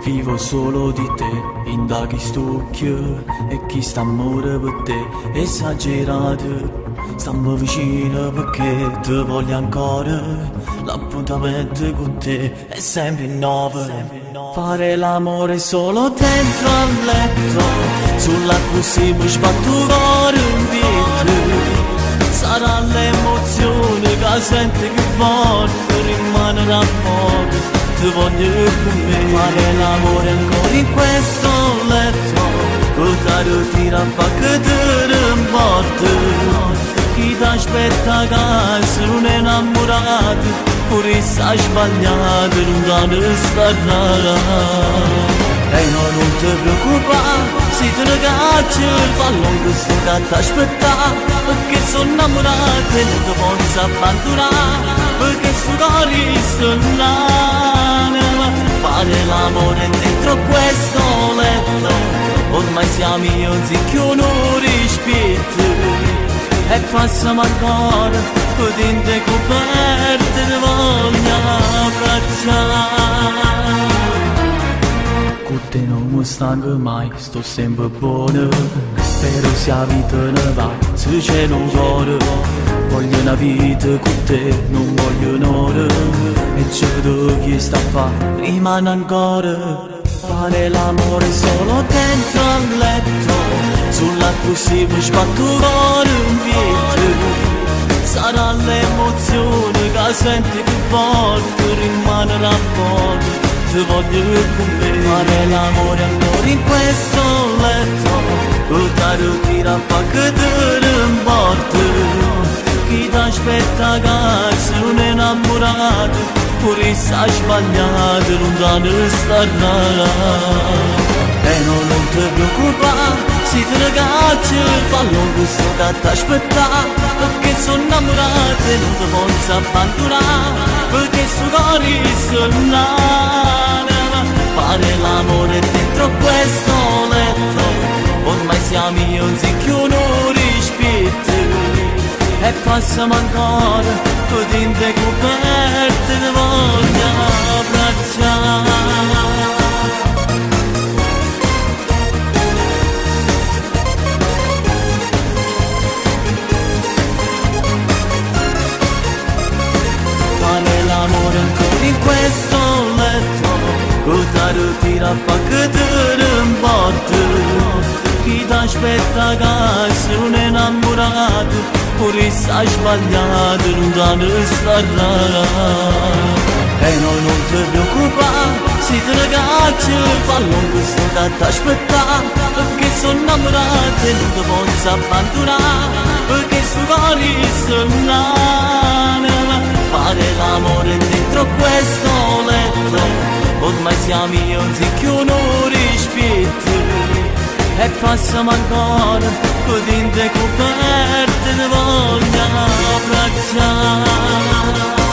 Vivo solo di te, indaghi stucchio e chi sta amore per te esagerato. Stammi vicino perché ti voglio ancora, l'appuntamento con te è sempre nuovo. Fare l'amore solo dentro al letto, sulla così mi sbatto cuore un dito. Sarà l'emozione che senti che forte rimanerà poco. Ti voglio con me, fare l'amore ancora in questo letto, portare tira a fa che te ne importa. Chi ti aspetta a casa non è innamorato, pure se hai sbagliato non te ne starà. E non ti preoccupare, se te ne cacci il pallone che sto da t'aspettare, perché sono innamorato e non ti posso abbandonare, perché sto cuore sta là. Fare l'amore dentro questo letto, ormai siamo io che non rispetto, e passiamo ancora con dinte coperte di voglia abbracciare. Con te non mi stanco mai, sto sempre buono, però se la vita ne va, se c'è un cuore, voglio una vita con te, non voglio un'ora, e ciò che sta a fare rimane ancora. Fare l'amore solo dentro al letto, sulla così mi sbatto cuore un pietro. Sarà l'emozione che senti più forte, rimanerà poco. Ti voglio con me, fare l'amore ancora in questo letto, portare tira a fa che te ne importa. Chi ti aspetta a casa non è innamorato, pure se hai sbagliato non te ne starà. E non ti preoccupare, se te ne cacci il pallone che sto da t'aspettare, perché sono innamorato e non ti posso abbandonare, perché sto cuore sta là. Fare l'amore dentro questo letto, ormai siamo io che non rispetto, e passiamo ancora con dinte coperte di voglia abbracciare. Fare l'amore ancora in questo letto, portare tira a fa che te ne importa. Chi ti aspetta a casa non è innamorato, pure se hai sbagliato non te ne starà. E non ti preoccupare, se te ne cacci il pallone che sto da t'aspettare, perché sono innamorato e non ti posso abbandonare, perché sto cuore sta là. Fare l'amore dentro questo letto, ormai siamo io che non rispetto, e passiamo ancora con dinte coperte di voglia abbracciare.